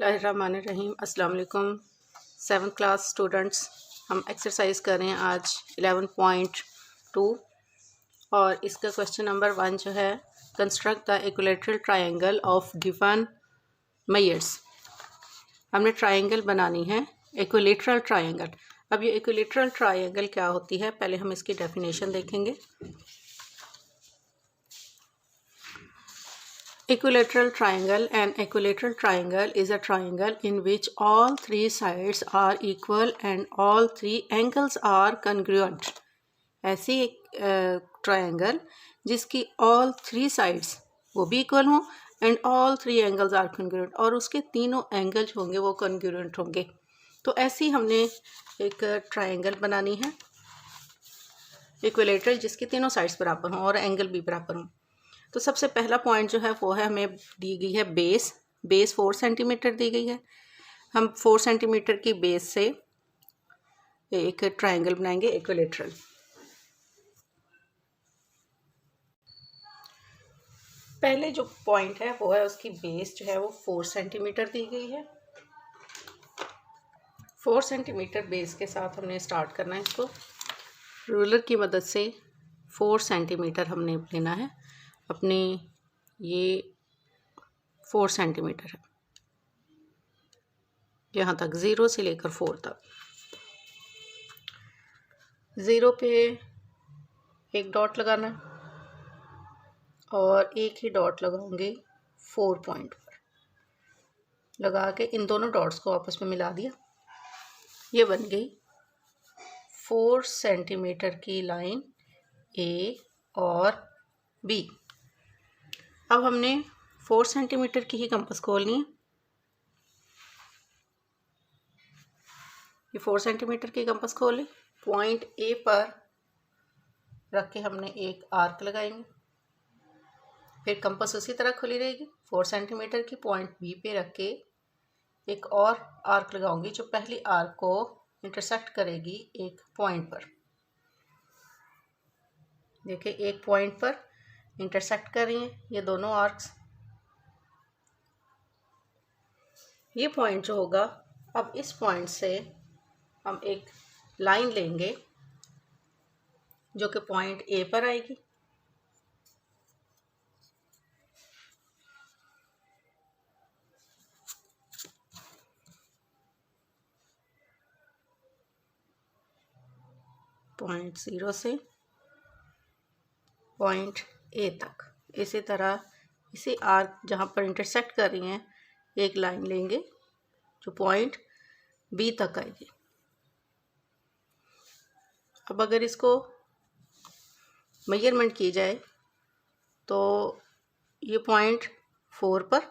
बिस्मिल्लाहिर्रहमानिर्रहीम। अस्सलाम वालेकुम 7th क्लास स्टूडेंट्स। हम एक्सरसाइज कर रहे हैं आज 11.2 और इसका क्वेश्चन नंबर 1 जो है, construct the equilateral triangle of given measures. हमने ट्रायंगल बनानी है, इक्विलेटरल ट्रायंगल। अब ये इक्विलेटरल ट्रायंगल क्या होती है, पहले हम इसकी डेफिनेशन देखेंगे। Equilateral triangle. An equilateral triangle is a triangle in which all three sides are equal and all three angles are congruent. ऐसी एक ट्रायंगल जिसकी all three sides वो भी इक्वल हों and all three angles are congruent, और उसके तीनों angles होंगे वो congruent होंगे। तो ऐसी हमने एक ट्रायंगल बनानी है इक्विलेटरल, जिसकी तीनों साइड्स बराबर हों और एंगल भी बराबर हों। तो सबसे पहला पॉइंट जो है वो है, हमें दी गई है बेस 4 सेंटीमीटर दी गई है। हम 4 सेंटीमीटर की बेस से एक ट्रायंगल बनाएंगे इक्विलेटरल। पहले जो पॉइंट है वो है, उसकी बेस जो है वो 4 सेंटीमीटर दी गई है। 4 सेंटीमीटर बेस के साथ हमने स्टार्ट करना है। इसको रूलर की मदद से 4 सेंटीमीटर हमने लेना है। अपने ये 4 सेंटीमीटर है, यहाँ तक 0 से लेकर 4 तक। 0 पे एक डॉट लगाना है और एक ही डॉट लगाऊंगी 4 पॉइंट पर। लगा के इन दोनों डॉट्स को आपस में मिला दिया। ये बन गई 4 सेंटीमीटर की लाइन ए और बी। अब हमने 4 सेंटीमीटर की ही कंपास खोलनी है। ये 4 सेंटीमीटर की कंपास खोली, पॉइंट ए पर रख के हमने एक आर्क लगाएंगे। फिर कंपास उसी तरह खुली रहेगी। 4 सेंटीमीटर की पॉइंट बी पे रख के एक और आर्क लगाऊंगी, जो पहली आर्क को इंटरसेक्ट करेगी एक पॉइंट पर। देखिए, एक पॉइंट पर इंटरसेक्ट कर रही हैं ये दोनों आर्क्स। ये पॉइंट जो होगा, अब इस पॉइंट से हम एक लाइन लेंगे जो कि पॉइंट ए पर आएगी। पॉइंट 0 से पॉइंट ए तक इसी तरह इसी आर्क जहाँ पर इंटरसेक्ट कर रही हैं एक लाइन लेंगे जो पॉइंट बी तक आएगी। अब अगर इसको मेजरमेंट की जाए तो ये पॉइंट 4 पर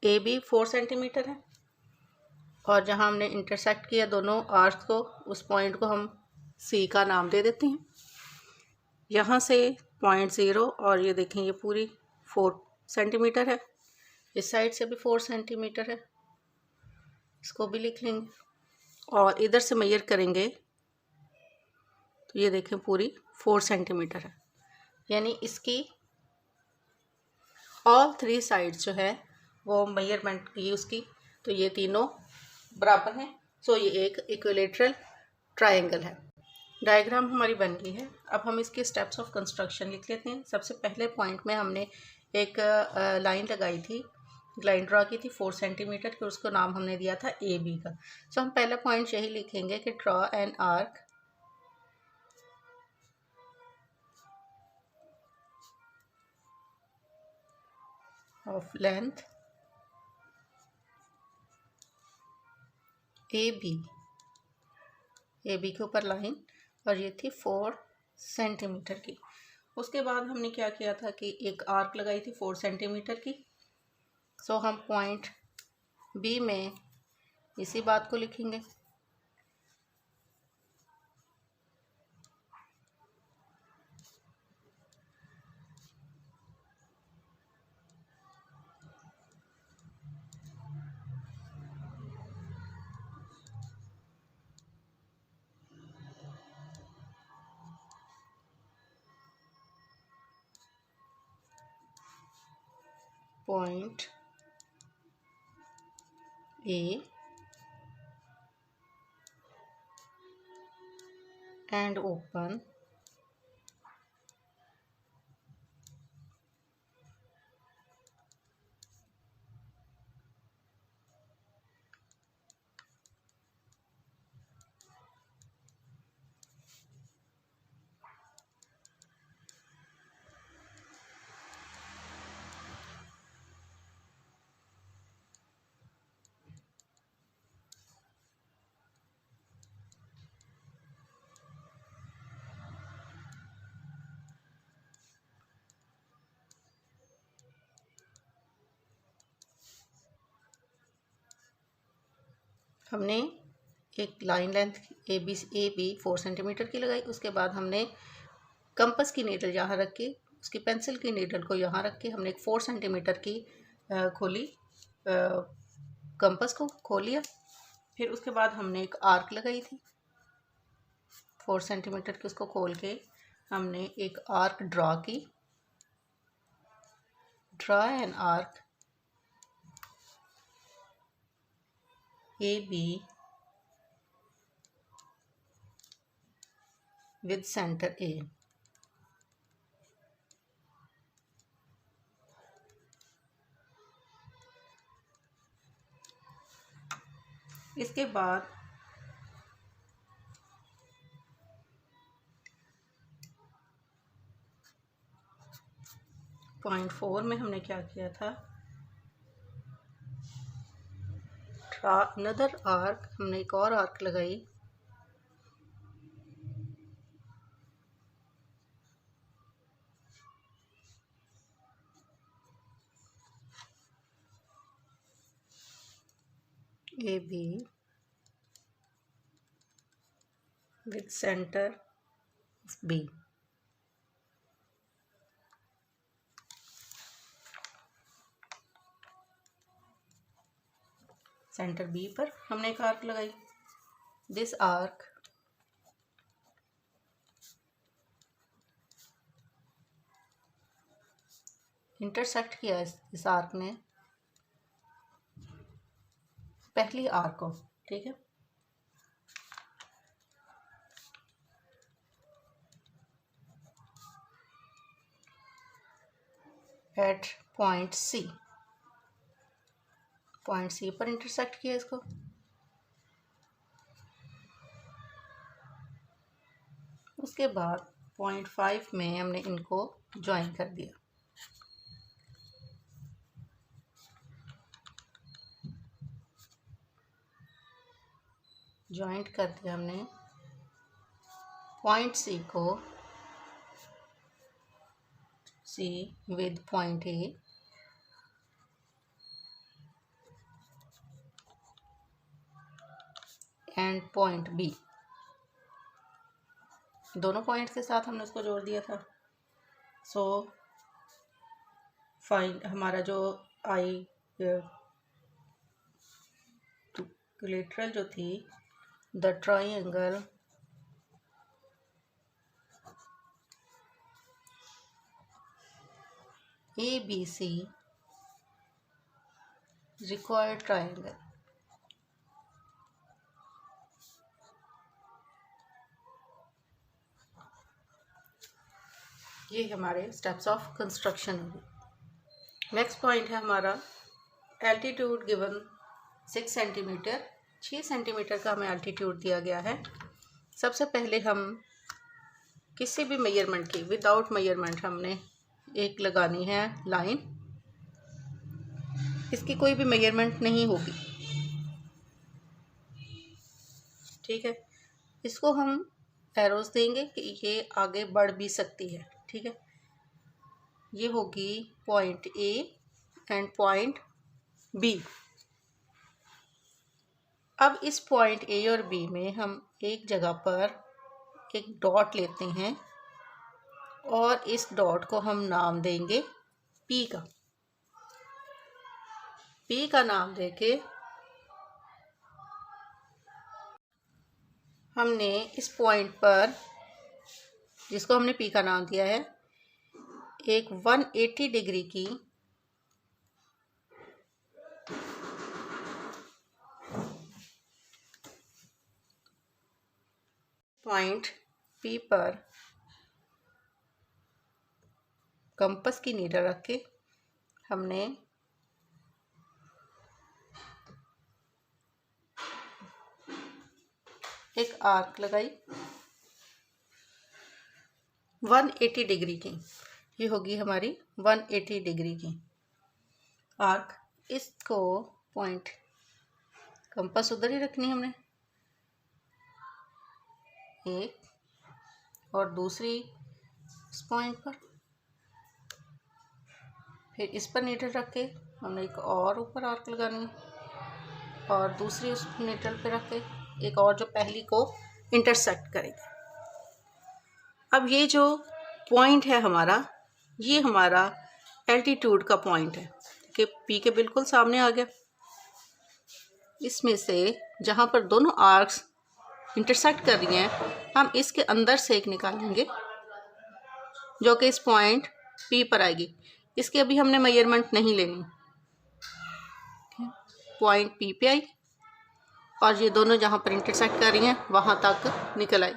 ए बी 4 सेंटीमीटर है, और जहाँ हमने इंटरसेक्ट किया दोनों आर्क्स को, उस पॉइंट को हम सी का नाम दे देते हैं। यहाँ से पॉइंट 0 और ये देखें ये पूरी 4 सेंटीमीटर है। इस साइड से भी 4 सेंटीमीटर है, इसको भी लिख लेंगे। और इधर से मेजर करेंगे तो ये देखें पूरी 4 सेंटीमीटर है। यानी इसकी ऑल 3 साइड्स जो है वो मेजरमेंट की उसकी, तो ये तीनों बराबर हैं। सो ये एक इक्विलेटरल ट्रायंगल है। डायग्राम हमारी बन गई है। अब हम इसके स्टेप्स ऑफ कंस्ट्रक्शन लिख लेते हैं। सबसे पहले पॉइंट में हमने एक लाइन लगाई थी, लाइन ड्रा की थी 4 सेंटीमीटर की, उसको नाम हमने दिया था ए बी का। सो हम पहला पॉइंट यही लिखेंगे कि draw an arc of length A B के ऊपर लाइन, और ये थी 4 सेंटीमीटर की। उसके बाद हमने क्या किया था कि एक आर्क लगाई थी 4 सेंटीमीटर की। सो हम पॉइंट बी में इसी बात को लिखेंगे। पॉइंट A and open हमने एक line length A B 4 centimetre की लगाई। उसके बाद हमने कंपस की नीडल यहाँ रख के, उसकी पेंसिल की नीडल को यहाँ रख के हमने एक 4 सेंटीमीटर की खोली, कंपस को खोल लिया। फिर उसके बाद हमने एक आर्क लगाई थी 4 सेंटीमीटर की, उसको खोल के हमने एक आर्क ड्रा की। Draw an arc AB with center A। इसके बाद पॉइंट 4 में हमने क्या किया था, अनदर आर्क, हमने एक और आर्क लगाई AB with center of B। Centre B पर हमने एक आर्क लगाई। दिस आर्क इंटरसेक्ट किया इस आर्क ने पहली आर्क को, ठीक है। एट पॉइंट C पर इंटरसेक्ट किया इसको। उसके बाद पॉइंट 5 में हमने इनको ज्वाइन कर दिया। ज्वाइंट कर दिया हमने पॉइंट C को C with point A and point B, दोनों पॉइंट के साथ हमने उसको जोड़ दिया था। सो फाइंड हमारा जो आई लेटरल जो थी, the triangle ABC required triangle. ये हमारे स्टेप्स ऑफ कंस्ट्रक्शन होगी। नेक्स्ट पॉइंट है हमारा एल्टीट्यूड गिवन 6 सेंटीमीटर। 6 सेंटीमीटर का हमें एल्टीट्यूड दिया गया है। सबसे पहले हम किसी भी मेजरमेंट की विदाउट मेजरमेंट हमने एक लगानी है लाइन। इसकी कोई भी मेजरमेंट नहीं होगी, ठीक है। इसको हम एरोज देंगे कि ये आगे बढ़ भी सकती है, ठीक है। ये होगी point A and point B। अब इस पॉइंट A और B में हम एक जगह पर एक डॉट लेते हैं और इस डॉट को हम नाम देंगे P का। P का नाम देके हमने इस पॉइंट पर, जिसको हमने P का नाम दिया है, एक 180 डिग्री की पॉइंट P पर कंपास की नीडल रख के हमने एक आर्क लगाई 180 डिग्री की। ये होगी हमारी 180 डिग्री की आर्क। इसको पॉइंट कंपास उधर ही रखनी हमने, एक और दूसरी इस पॉइंट पर, फिर इस पर नीडल रख के हमने एक और ऊपर आर्क लगानी है और दूसरी उस नीडल पे रख के एक और जो पहली को इंटरसेक्ट करेगी। अब ये जो पॉइंट है हमारा, ये हमारा एल्टीट्यूड का पॉइंट है कि P के बिल्कुल सामने आ गया। इसमें से जहाँ पर दोनों आर्क्स इंटरसेक्ट कर रही हैं, हम इसके अंदर से एक निकालेंगे जो कि इस पॉइंट P पर आएगी। इसकी अभी हमने मेजरमेंट नहीं लेनी, पॉइंट P पे आई और ये दोनों जहाँ पर इंटरसेक्ट कर रही हैं वहाँ तक निकल आई।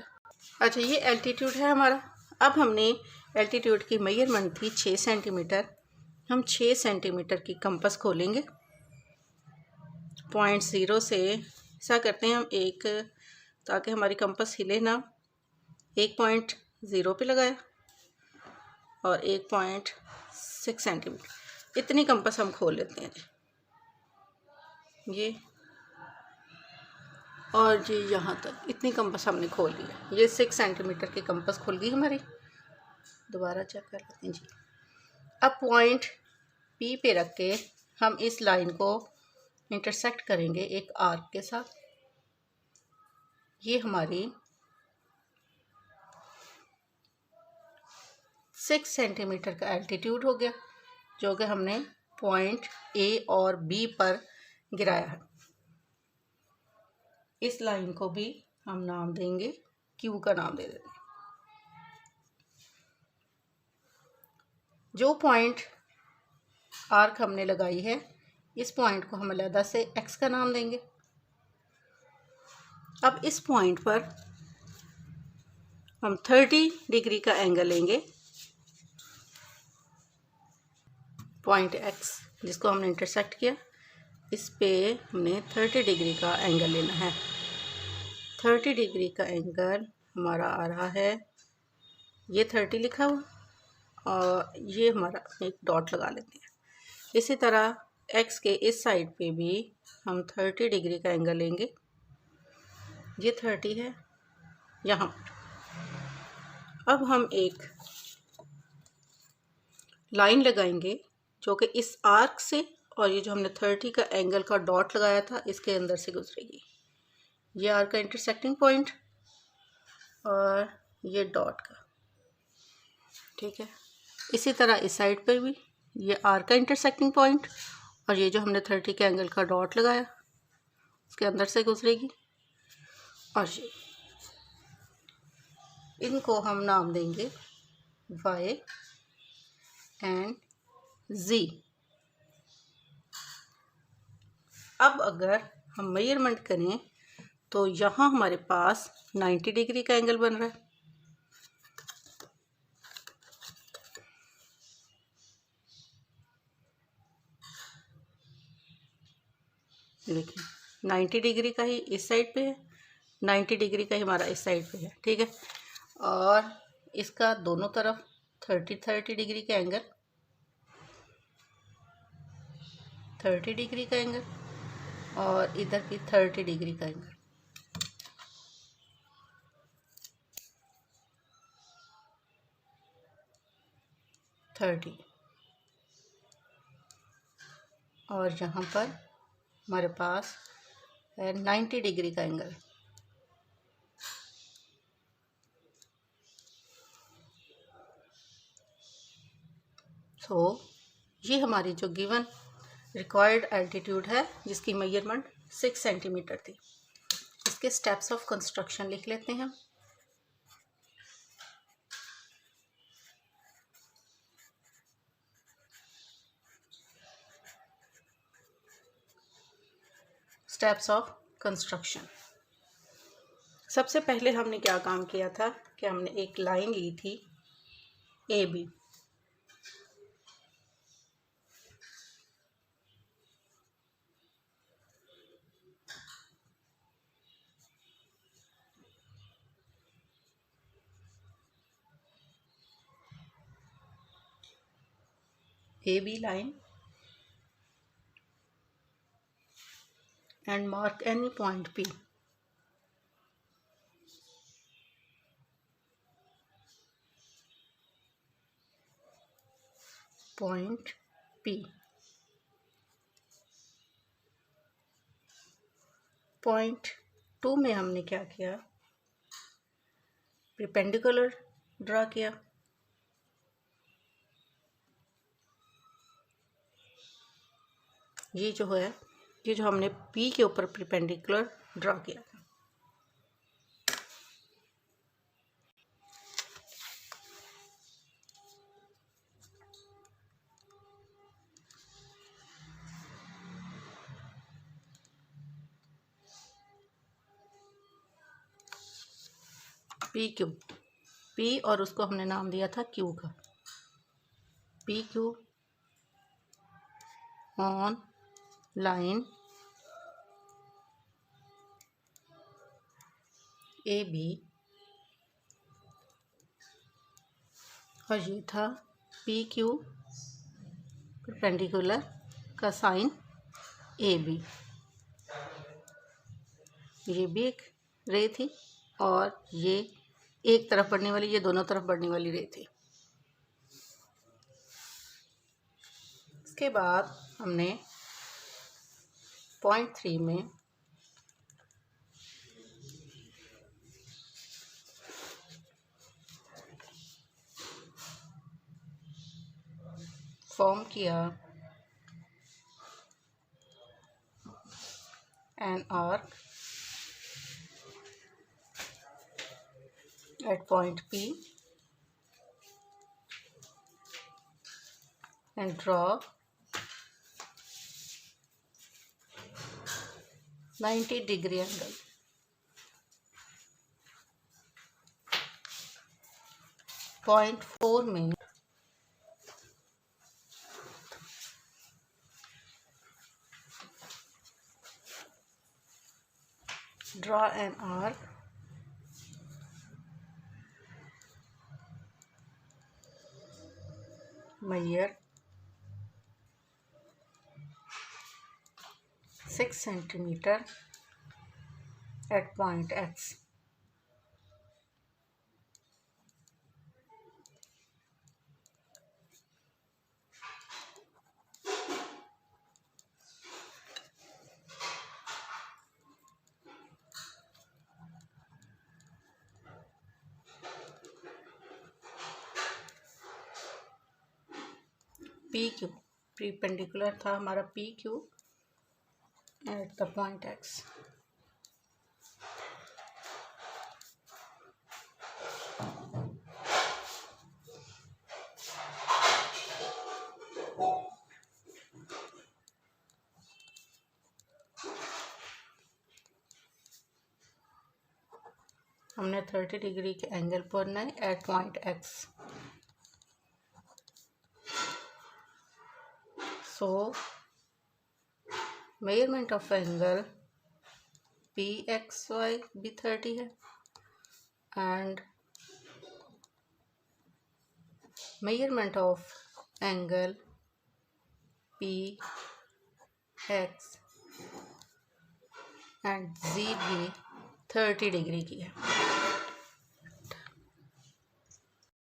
अच्छा, ये एल्टीट्यूड है हमारा। अब हमने एल्टीट्यूड की मेजरमेंट थी 6 सेंटीमीटर। हम 6 सेंटीमीटर की कंपास खोलेंगे। पॉइंट 0 से ऐसा करते हैं हम एक, ताकि हमारी कंपास हिले ना, एक पॉइंट 0 पे लगाया और एक पॉइंट 6 सेंटीमीटर, इतनी कंपास हम खोल लेते हैं ये, और ये यहाँ तक इतनी कंपास हमने खोल लिया। ये 6 सेंटीमीटर की कंपास खुल गई हमारी। दोबारा चेक कर लेते हैं जी। अब पॉइंट P पे रख के हम इस लाइन को इंटरसेक्ट करेंगे एक आर्क के साथ। ये हमारी 6 सेंटीमीटर का एल्टीट्यूड हो गया, जो कि हमने पॉइंट A और B पर गिराया है। इस लाइन को भी हम नाम देंगे, Q का नाम दे देंगे। जो पॉइंट आर्क हमने लगाई है, इस पॉइंट को हम अलग से X का नाम देंगे। अब इस पॉइंट पर हम 30 डिग्री का एंगल लेंगे। पॉइंट X जिसको हमने इंटरसेक्ट किया, इस पे हमने 30 डिग्री का एंगल लेना है। 30 डिग्री का एंगल हमारा आ रहा है, ये 30 लिखा हुआ और ये हमारा एक डॉट लगा लेते हैं। इसी तरह X के इस साइड पे भी हम 30 डिग्री का एंगल लेंगे। ये 30 है यहाँ पर। अब हम एक लाइन लगाएंगे जो कि इस आर्क से और ये जो हमने 30 का एंगल का डॉट लगाया था इसके अंदर से गुजरेगी। ये आर्क का इंटरसेक्टिंग पॉइंट और ये डॉट का, ठीक है। इसी तरह इस साइड पर भी ये आर्क का इंटरसेक्टिंग पॉइंट और ये जो हमने 30 के एंगल का डॉट लगाया इसके अंदर से गुजरेगी। और ये इनको हम नाम देंगे Y एंड Z। अब अगर हम मेजरमेंट करें तो यहाँ हमारे पास 90 डिग्री का एंगल बन रहा है। देखिए 90 डिग्री का ही इस साइड पे है, 90 डिग्री का ही हमारा इस साइड पे है, ठीक है। और इसका दोनों तरफ 30 डिग्री का एंगल, 30 डिग्री का एंगल और इधर भी 30 डिग्री का एंगल। और यहाँ पर हमारे पास है 90 डिग्री का एंगल। तो ये हमारी जो गिवन रिक्वायर्ड एल्टीट्यूड है जिसकी मेजरमेंट 6 सेंटीमीटर थी। इसके स्टेप्स ऑफ कंस्ट्रक्शन लिख लेते हैं हम। Steps of construction. सबसे पहले हमने क्या काम किया था कि हमने एक लाइन ली थी A B, line and mark any point P. Point P. Point 2 में हमने क्या किया, परपेंडिकुलर ड्रा किया। ये जो है, ये जो हमने P के ऊपर परपेंडिकुलर ड्रा किया था। पी क्यू, पी और उसको हमने नाम दिया था क्यू का। P Q on line A B, और ये था पी क्यू परपेंडिकुलर का साइन ए बी। ये भी एक रे थी और ये एक तरफ बढ़ने वाली, ये दोनों तरफ बढ़ने वाली रे थी। इसके बाद हमने पॉइंट 3 में फॉर्म किया an arc at point P and draw 90-degree angle. Point 4 में draw an arc measure 6 centimeter at point X. P Q perpendicular था हमारा P Q at the point X. हमने 30 डिग्री के एंगल पर नहीं at point X. So measurement of angle PXY भी 30 है and measurement of angle PX and Z भी 30 degree की है।